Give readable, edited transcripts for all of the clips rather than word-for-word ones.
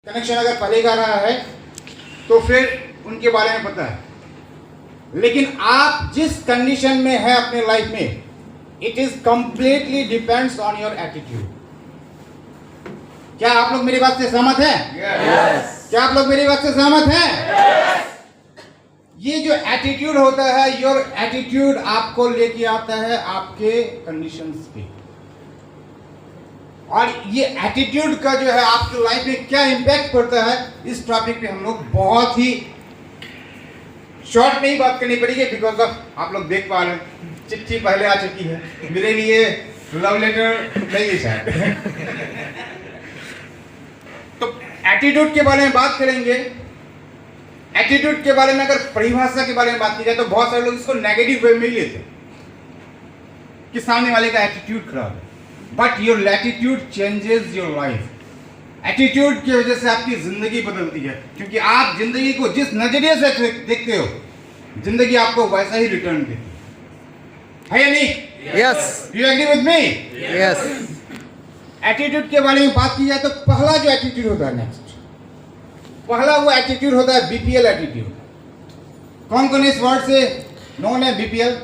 Connection अगर पहले का रहा है तो फिर उनके बारे में पता है, लेकिन आप जिस कंडीशन में है अपने लाइफ में, it is completely depends on your attitude. क्या आप लोग मेरी बात से सहमत हैं? Yes. क्या आप लोग मेरी बात से सहमत हैं? Yes. ये जो एटीट्यूड होता है, योर एटीट्यूड आपको लेके आता है आपके कंडीशंस पे, और ये एटीट्यूड का जो है आपकी लाइफ में क्या इम्पैक्ट पड़ता है, इस टॉपिक पे हम लोग बहुत ही शॉर्ट में ही बात करनी पड़ेगी, बिकॉज ऑफ आप लोग देख पा रहे हैं चिट्ठी पहले आ चुकी है, मेरे लिए लव लेटर नहीं है शायद। तो एटीट्यूड के बारे में बात करेंगे। एटीट्यूड के बारे में अगर परिभाषा के बारे में बात की जाए तो बहुत सारे लोग इसको नेगेटिव वे में ही लेते हैं कि सामने वाले का एटीट्यूड खराब है, but your attitude changes your life. Attitude की वजह से आपकी जिंदगी बदलती है, क्योंकि आप जिंदगी को जिस नजरिए से देखते हो, जिंदगी आपको वैसा ही रिटर्न देती है या नहीं? Yes. You agree with me? Yes. Attitude के बारे में बात की जाए तो पहला जो एटीट्यूड होता है, नेक्स्ट पहला वो एटीट्यूड होता है बीपीएल एटीट्यूड। कौन कौन इस वर्ड से नोन है? बीपीएल,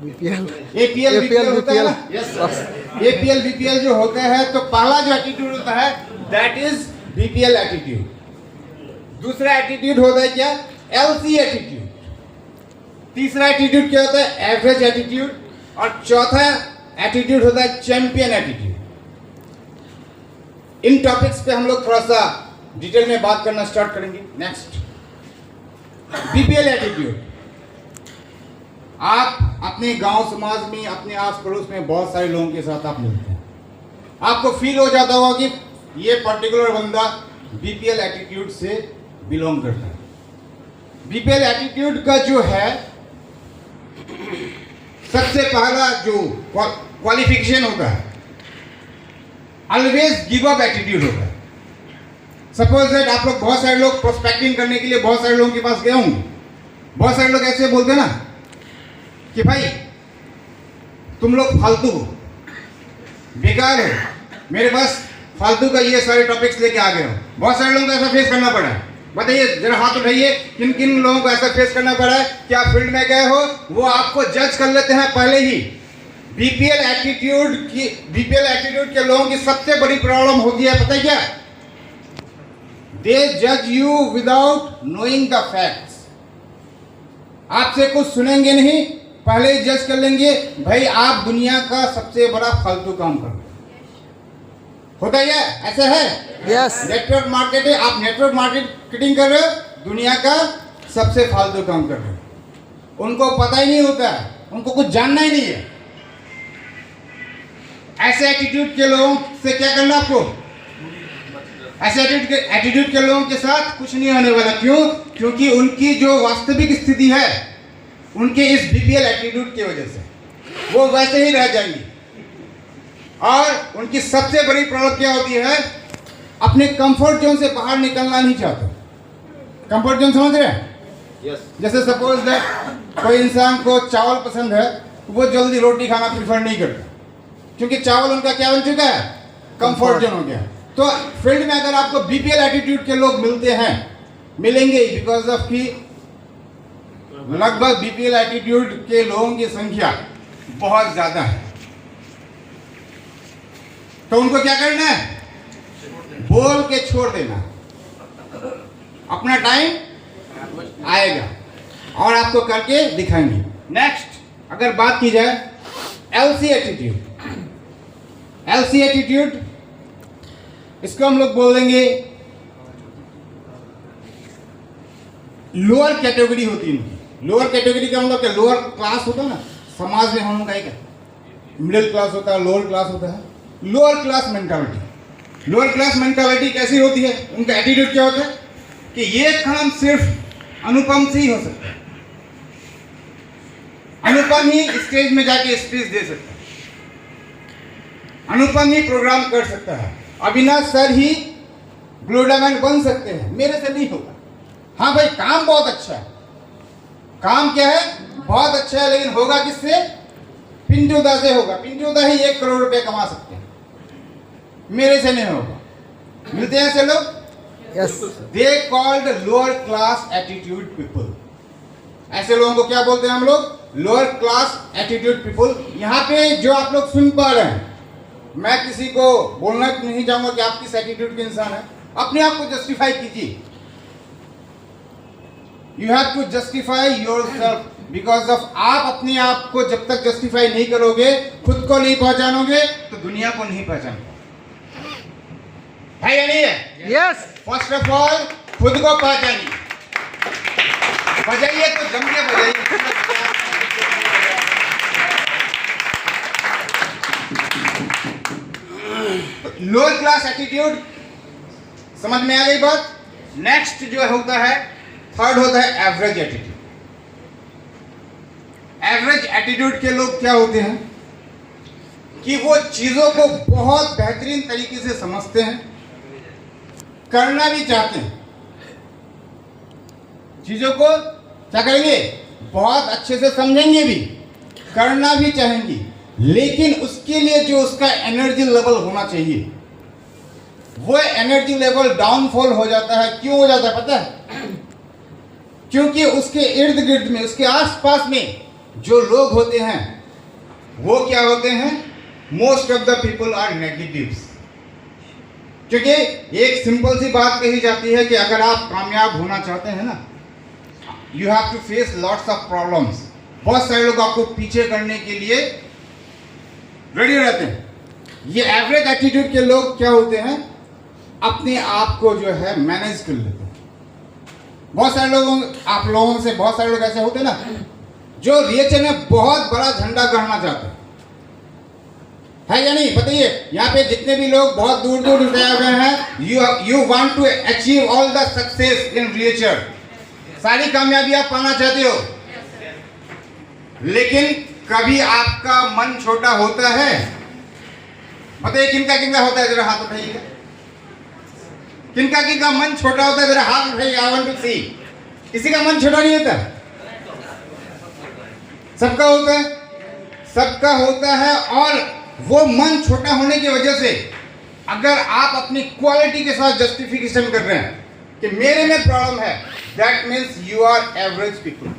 एपीएल, बीपीएल होता है ना? Yes sir. एपीएल बीपीएल जो होता है, तो पहला जो एटीट्यूड होता है दैट इज बीपीएल एटीट्यूड। दूसरा एटीट्यूड होता है क्या? LC attitude. तीसरा एटीट्यूड क्या होता है? Average attitude. और चौथा एटीट्यूड होता है चैंपियन एटीट्यूड। इन टॉपिक्स पे हम लोग थोड़ा सा डिटेल में बात करना स्टार्ट करेंगे। Next, BPL attitude. आप अपने गांव समाज में, अपने आस पड़ोस में बहुत सारे लोगों के साथ आप मिलते हैं, आपको फील हो जाता होगा कि ये पर्टिकुलर बंदा बीपीएल एटीट्यूड से बिलोंग करता है। बीपीएल एटीट्यूड का जो है सबसे पहला जो क्वालिफिकेशन होता है, ऑलवेज गिव अप एटीट्यूड होता है। सपोज दैट आप लोग, बहुत सारे लोग प्रोस्पेक्टिंग करने के लिए बहुत सारे लोगों के पास गए होंगे, बहुत सारे लोग ऐसे बोलते हैं ना कि भाई तुम लोग फालतू हो, बेकार हो, मेरे पास फालतू का ये सारे टॉपिक्स लेके आ गए हो। बहुत सारे लोगों को ऐसा फेस करना पड़ा है। बताइए जरा, हाथ उठाइए, किन किन लोगों को ऐसा फेस करना पड़ा है कि आप फील्ड में गए हो, वो आपको जज कर लेते हैं पहले ही। बीपीएल एटीट्यूड के लोगों की सबसे बड़ी प्रॉब्लम होती है, पता है क्या? दे जज you without knowing the facts. आपसे कुछ सुनेंगे नहीं, पहले ही जज कर लेंगे, भाई आप दुनिया का सबसे बड़ा फालतू काम कर रहे हो। होता है क्या? ऐसा है? Yes. नेटवर्क मार्केटिंग, आप नेटवर्क मार्केटिंग कर रहे हो, दुनिया का सबसे फालतू काम कर रहे हो। उनको पता ही नहीं होता है, उनको कुछ जानना ही नहीं है। ऐसे एटीट्यूड के लोगों से क्या करना आपको? ऐसे एटीट्यूड के लोगों के साथ कुछ नहीं होने वाला। क्यों? क्योंकि उनकी जो वास्तविक स्थिति है, उनके इस बीपीएल एटीट्यूड की वजह से वो वैसे ही रह जाएंगी। और उनकी सबसे बड़ी प्रॉब्लम क्या होती है? अपने कंफर्ट जोन से बाहर निकलना नहीं चाहते। कंफर्ट जोन समझ रहे हैं? Yes. जैसे सपोज दैट कोई इंसान को चावल पसंद है, वो जल्दी रोटी खाना प्रीफर नहीं करता, क्योंकि चावल उनका क्या बन चुका है? कंफर्ट जोन हो गया। तो फील्ड में अगर आपको बीपीएल एटीट्यूड के लोग मिलते हैं, मिलेंगे, बिकॉज ऑफ कि लगभग बीपीएल एटीट्यूड के लोगों की संख्या बहुत ज्यादा है। तो उनको क्या करना है? बोल के छोड़ देना। अपना टाइम आएगा और आपको करके दिखाएंगे। नेक्स्ट, अगर बात की जाए एलसी एटीट्यूड। एलसी एटीट्यूड, इसको हम लोग बोल देंगे लोअर कैटेगरी होती है इनकी। लोअर कैटेगरी का मतलब क्या? लोअर क्लास होता है ना समाज में, हम लोग का एक मिडिल क्लास होता है, लोअर क्लास होता है। Lower class mentality. Lower class mentality कैसी होती है? उनका एटीट्यूड क्या होता है कि ये काम सिर्फ अनुपम से ही हो सकता है, अनुपम ही स्टेज में जाके स्पीच दे सकता है, अनुपम ही प्रोग्राम कर सकता है, अविनाश सर ही ब्लू डायमंड बन सकते हैं, मेरे से नहीं होगा। हाँ भाई, काम बहुत अच्छा है, काम क्या है? बहुत अच्छा है, लेकिन होगा किससे? पिंटू दा से होगा। पिंटू दा ही 1 करोड़ रुपए कमा सकते हैं, मेरे से नहीं होगा। मिलते हैं ऐसे लोग? Yes. They called lower class attitude people. ऐसे लोगों को क्या बोलते हैं हम लोग? Lower class attitude people. यहाँ पे जो आप लोग सुन पा रहे हैं, मैं किसी को बोलना नहीं चाहूंगा कि आप किस एटीट्यूड के इंसान है। अपने आप को जस्टिफाई कीजिए। You have to justify yourself because of आप अपने आप को जब तक जस्टिफाई नहीं करोगे, खुद को नहीं पहचानोगे, तो दुनिया को नहीं पहचानोगे। है या नहीं है? Yes. फर्स्ट ऑफ ऑल खुद को पहचानिए। बजाइए तो जम के बजाइए। लोअर क्लास एटीट्यूड समझ में आ गई बात? नेक्स्ट जो होता है, थर्ड होता है एवरेज एटीट्यूड। एवरेज एटीट्यूड के लोग क्या होते हैं कि वो चीजों को बहुत बेहतरीन तरीके से समझते हैं, करना भी चाहते हैं। चीजों को क्या करेंगे? बहुत अच्छे से समझेंगे भी, करना भी चाहेंगे, लेकिन उसके लिए जो उसका एनर्जी लेवल होना चाहिए, वो एनर्जी लेवल डाउनफॉल हो जाता है। क्यों हो जाता है पता है? क्योंकि उसके इर्द गिर्द में, उसके आसपास में जो लोग होते हैं, वो क्या होते हैं? Most of the people are negatives. क्योंकि एक सिंपल सी बात कही जाती है कि अगर आप कामयाब होना चाहते हैं ना, you have to face lots of problems. बहुत सारे लोग आपको पीछे करने के लिए रेडी रहते हैं। ये एवरेज एटीट्यूड के लोग क्या होते हैं? अपने आप को जो है मैनेज कर लेते हैं। बहुत सारे लोगों, आप लोगों से बहुत सारे लोग ऐसे होते हैं ना, जो रिएक्शन में बहुत बड़ा झंडा गढ़ना चाहते हैं। है या नहीं? बताइए, यहाँ पे जितने भी लोग बहुत दूर दूर से आए हुए हैं, you want to achieve all the success in रिएचर। सारी कामयाबी आप पाना चाहते हो, लेकिन कभी आपका मन छोटा होता है? बताइए किनका किनका होता है? जरा हाथ उठाइएगा। किनका किनका मन छोटा होता है? जरा हाथ उठाइएगा। आई वांट टू सी। किसी का मन छोटा नहीं होता? सबका होता है, सबका होता है। और वो मन छोटा होने की वजह से अगर आप अपनी क्वालिटी के साथ जस्टिफिकेशन कर रहे हैं कि मेरे में प्रॉब्लम है, that means you are average people.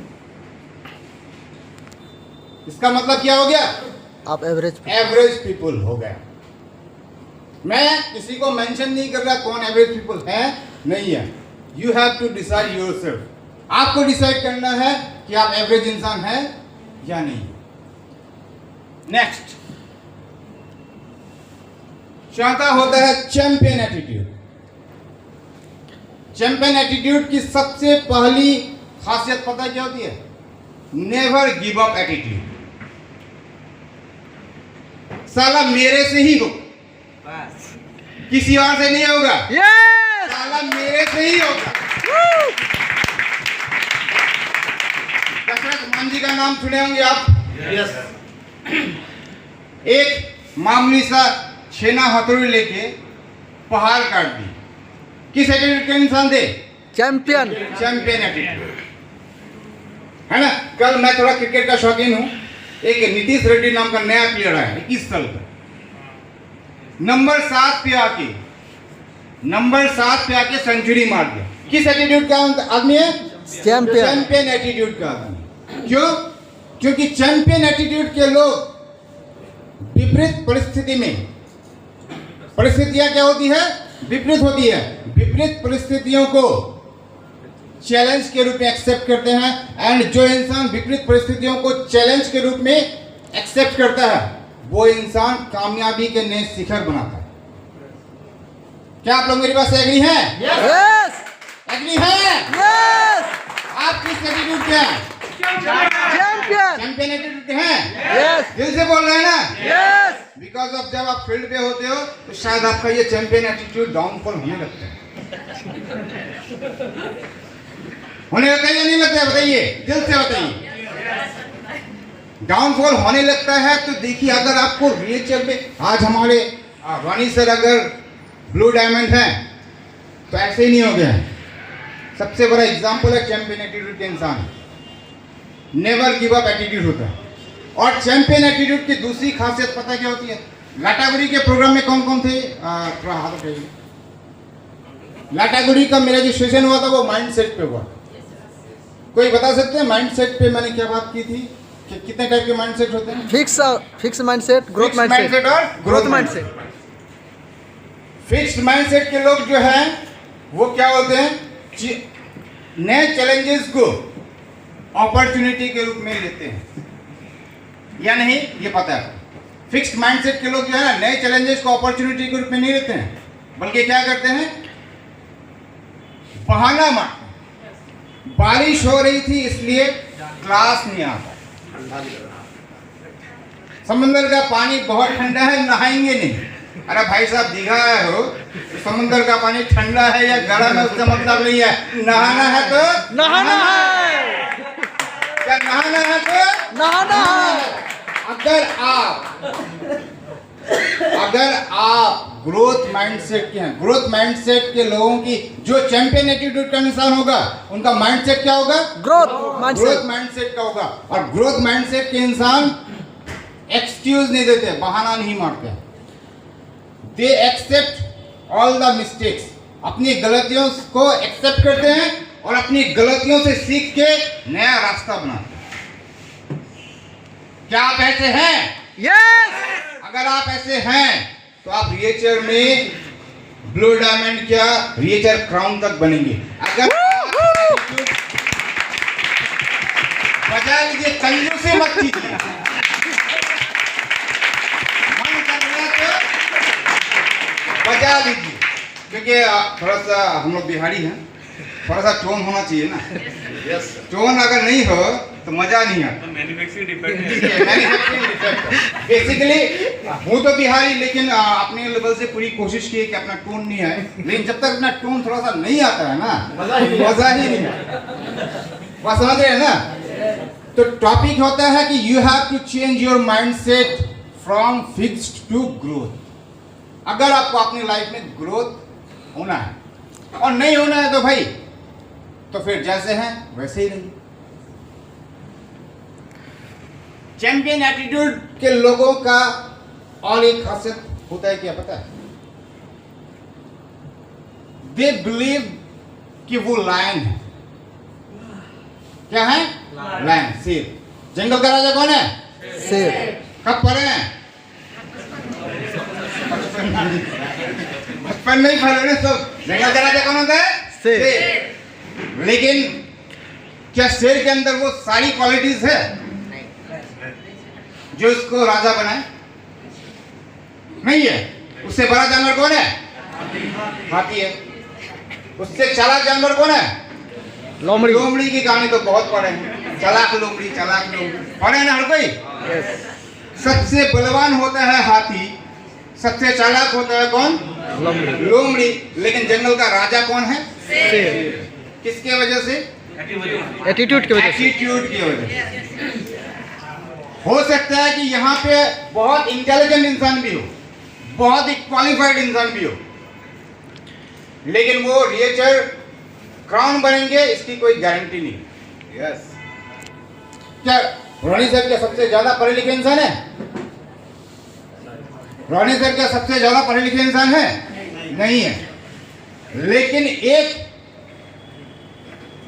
इसका मतलब क्या हो गया? आप एवरेज पीपल हो गया। मैं किसी को मेंशन नहीं कर रहा कौन एवरेज पीपल है, नहीं है। You have to decide yourself. आपको डिसाइड करना है कि आप एवरेज इंसान हैं या नहीं। नेक्स्ट चौथा होता है चैंपियन एटीट्यूड। चैंपियन एटीट्यूड की सबसे पहली खासियत पता क्या होती है? Never give up attitude. साला मेरे से ही हो, किसी और से नहीं होगा। Yes. साला मेरे से ही होगा। दशरथ मान जी का नाम सुने होंगे आप? Yes. एक मामूली सा छेना हथौड़ी लेके पहाड़ काट दी। किस एटीट्यूड के इंसान थे? चैंपियन। चैंपियन एटीट्यूड, है ना। कल मैं थोड़ा क्रिकेट का शौकीन हूँ। एक नीतीश रेड्डी नाम का नया प्लेयर है, 21 साल का। नंबर 7 पे आके सेंचुरी मार दिया। किस एटीट्यूड का आदमी है? चैंपियन। चैंपियन एटीट्यूड का आदमी। क्यों? क्योंकि चैंपियन एटीट्यूड के लोग विपरीत परिस्थिति में, परिस्थितियां क्या होती है? विपरीत होती है। विपरीत परिस्थितियों को चैलेंज के रूप में एक्सेप्ट करते हैं। एंड जो इंसान विपरीत परिस्थितियों को चैलेंज के रूप में एक्सेप्ट करता है, वो इंसान कामयाबी के नए शिखर बनाता है। क्या आप लोग मेरी बात से एग्री हैं? Yes. एग्री हैं? Yes. आप किस एटीट्यूड के हैं? चैंपियन। चैंपियन एटीट्यूड के हैं? Yes. दिल से बोल रहे हैं ना? Yes. बिकॉज ऑफ जब आप फील्ड पे होते हो तो शायद आपका ये चैंपियन एटीट्यूड डाउनफॉल होने लगता है। होने लगता है या नहीं लगता है? बताइए, दिल से बताइए। डाउनफॉल होने लगता है तो देखिए, अगर आपको रिएचर में आज हमारे रानी सर अगर ब्लू डायमंड हैं तो ऐसे ही नहीं हो गया। सबसे बड़ा एग्जाम्पल है चैंपियन एटीट्यूड के इंसान। नेवर गिव अप एटीट्यूड होता है। और चैंपियन एटीट्यूड की दूसरी खासियत पता क्या होती है? लाटागुरी के प्रोग्राम में कौन कौन थे? थोड़ा हाथ उठाइए। लाटागुड़ी का मेरा जो सेशन हुआ था वो माइंड सेट पे हुआ। कोई बता सकते हैं माइंड सेट पे मैंने क्या बात की थी कि कितने टाइप के माइंड सेट होते हैं? फिक्स माइंडसेट, ग्रोथ माइंडसेट और ग्रोथ माइंडसेट। फिक्स्ड माइंडसेट के लोग जो हैं वो क्या होते हैं, नए चैलेंजेस को अपॉर्चुनिटी के रूप में लेते हैं या नहीं, ये पता है। फिक्स्ड माइंडसेट के लोग जो है ना नए चैलेंजेस को अपॉर्चुनिटी के रूप में नहीं लेते हैं, बल्कि क्या करते हैं, बहाना मारते हैं। बारिश हो रही थी इसलिए क्लास नहीं आता, समंदर का पानी बहुत ठंडा है नहाएंगे नहीं। अरे भाई साहब दीघा आए हो, समुद्र का पानी ठंडा है या गर्म है उसका मतलब नहीं है, नहाना है तो नहाना है, क्या नहाना है तो नहाना है। अगर आप ग्रोथ माइंडसेट के हैं, ग्रोथ माइंडसेट के लोगों की जो चैंपियन एटीट्यूड का इंसान होगा उनका माइंडसेट क्या होगा, ग्रोथ माइंडसेट। माइंडसेट का होगा। और ग्रोथ माइंडसेट के इंसान एक्सक्यूज नहीं देते, बहाना नहीं मारते, they accept all the mistakes, अपनी गलतियों को एक्सेप्ट करते हैं और अपनी गलतियों से सीख के नया रास्ता बनाते हैं। क्या आप ऐसे हैं? यस। अगर आप ऐसे हैं तो आप रिएचर में ब्लू डायमंड क्या रिएचर क्राउन तक बनेंगे। अगर बजा लीजिए, कंजूसी मत कीजिए, मन कर रहा है तो बजा लीजिए, क्योंकि थोड़ा सा हम लोग बिहारी हैं, थोड़ा सा टोन होना चाहिए ना। Yes. टोन अगर नहीं हो तो मजा नहीं आता। मैन्युफैक्चरिंग डिफेक्ट है। बेसिकली हूँ तो बिहारी, लेकिन अपने लेवल से पूरी कोशिश की है कि अपना टोन नहीं आए, लेकिन जब तक अपना टोन थोड़ा सा नहीं आता है ना मजा ही नहीं आता। बात समझ रहे हैं ना? तो टॉपिक होता है कि you have to change your mindset from fixed to growth. अगर आपको अपनी लाइफ में ग्रोथ होना है और नहीं होना है तो भाई तो फिर जैसे हैं वैसे ही रहिए। चैंपियन एटीट्यूड के लोगों का और एक खासियत होता है, क्या पता है? दे बिलीव कि वो लायन है। क्या है? लायन, शेर। जंगल का राजा कौन है? शेर। कब पढ़े हैं? बचपन में ही पढ़े सब। जंगल का राजा कौन होता है? शेर। लेकिन क्या शेर के अंदर वो सारी क्वालिटीज है जो इसको राजा बनाए? नहीं है। उससे बड़ा जानवर कौन है? हाथी है। उससे चालाक जानवर कौन है? लोमड़ी। लोमड़ी की कहानी तो बहुत पढ़े हैं, चालाक लोमड़ी पढ़े हैं ना हर कोई? सबसे बलवान होता है हाथी, सबसे चालाक होता है कौन? लोमड़ी। लेकिन जंगल का राजा कौन है? शेर। किसके वजह से? एटीट्यूड की वजह से। एटीट्यूड की वजह से। हो सकता है कि यहाँ पे बहुत इंटेलिजेंट इंसान भी हो, बहुत ही क्वालिफाइड इंसान भी हो, लेकिन वो रिएचर क्राउन बनेंगे इसकी कोई गारंटी नहीं। यस। क्या रोनी सर क्या सबसे ज्यादा पढ़े लिखे इंसान है? रोनी सर क्या सबसे ज्यादा पढ़े लिखे इंसान है? नहीं है। लेकिन एक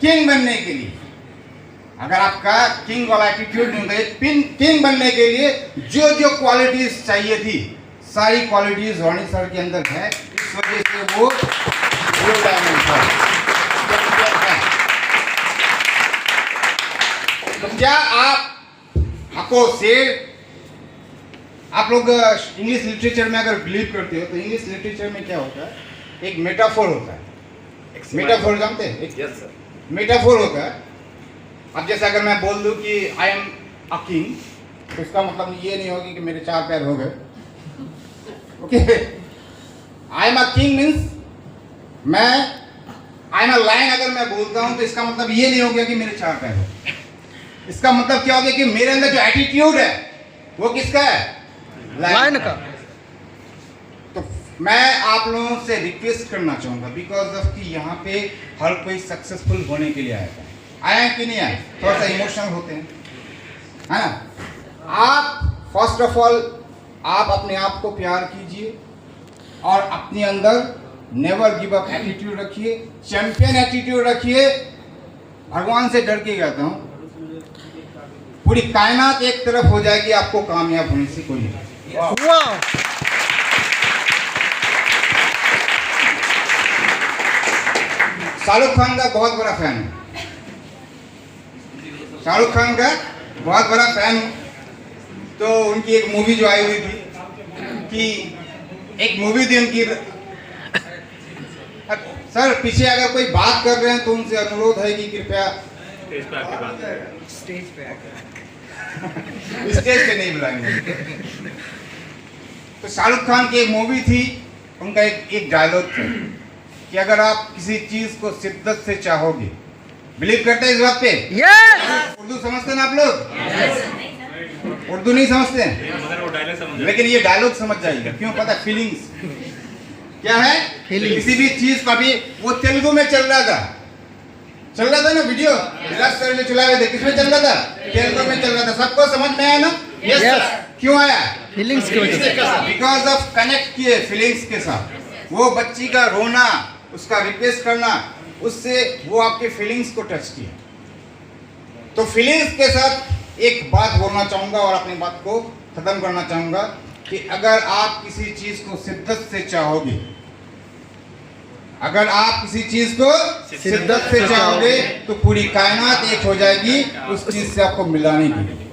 किंग बनने के लिए, अगर आपका किंग वाला एटीट्यूड नहीं होता, किंग बनने के लिए जो जो क्वालिटीज चाहिए थी सारी क्वालिटीज रोनी सर के अंदर है। इस वजह से वो ब्लू डायमंड है। तो क्या आपको शेर, आप लोग इंग्लिश लिटरेचर में अगर बिलीव करते हो तो इंग्लिश लिटरेचर में क्या होता है, एक मेटाफोर होता है। मेटाफोर जानते हैं? एक Yes, sir. मेटाफोर होता है। अब जैसे अगर मैं बोल दूं कि आई एम अ किंग, तो इसका मतलब ये नहीं होगा कि मेरे 4 पैर हो गए। Okay, I am a king means मैं, आई एम अ लायन अगर मैं बोलता हूं तो इसका मतलब ये नहीं हो गया कि मेरे 4 पैर हो। इसका मतलब क्या हो गया कि मेरे अंदर जो एटीट्यूड है वो किसका है? लायन का। तो मैं आप लोगों से रिक्वेस्ट करना चाहूंगा, बिकॉज ऑफ कि यहाँ पे हर कोई सक्सेसफुल होने के लिए आया था। आया कि नहीं आया? थोड़ा सा इमोशनल होते हैं, है ना? आप फर्स्ट ऑफ ऑल आप अपने आप को प्यार कीजिए और अपने अंदर नेवर गिव अप एटीट्यूड रखिए, चैंपियन एटीट्यूड रखिए। भगवान से डर के कहता हूँ, पूरी कायनात एक तरफ हो जाएगी, आपको कामयाब होने से कोई नहीं। वाह। शाहरुख खान का बहुत बड़ा फैन हूँ, शाहरुख खान का बहुत बड़ा फैन हूँ। तो उनकी एक मूवी जो आई हुई थी कि एक मूवी थी उनकी, सर पीछे अगर कोई बात कर रहे हैं तो उनसे अनुरोध है कि कृपया स्टेज पे आके बात करें। स्टेज पे नहीं बुलाएंगे। तो शाहरुख खान की एक मूवी थी, उनका एक डायलॉग था कि अगर आप किसी चीज को शिद्दत से चाहोगे, बिलीव करते हैं इस बात पे? यस। उर्दू समझते हैं ना आप लोग? उर्दू नहीं समझते हैं, मगर वो डायलॉग समझ लेकिन ये डायलॉग समझ जाएगा। क्यों पता? फीलिंग्स क्या है? Feelings। किसी भी चीज का भी, वो तेलुगु में चल रहा था ना वीडियो, विराट सर ने चला हुए थे, किसमें चल रहा था? तेलुगु में चल रहा था। सबको समझ में आया ना? Yes, sir। क्यों आया? फीलिंग्स की वजह से। बिकॉज ऑफ कनेक्ट किए फीलिंग्स के साथ। वो बच्ची का रोना, उसका रिक्वेस्ट करना, उससे वो आपके फीलिंग्स को टच किया। तो फीलिंग्स के साथ एक बात बोलना चाहूंगा और अपनी बात को खत्म करना चाहूंगा कि अगर आप किसी चीज को शिद्दत से चाहोगे, अगर आप किसी चीज को शिद्दत से चाहोगे तो पूरी कायनात एक हो जाएगी, उस चीज से आपको मिला नहीं मिलेगी।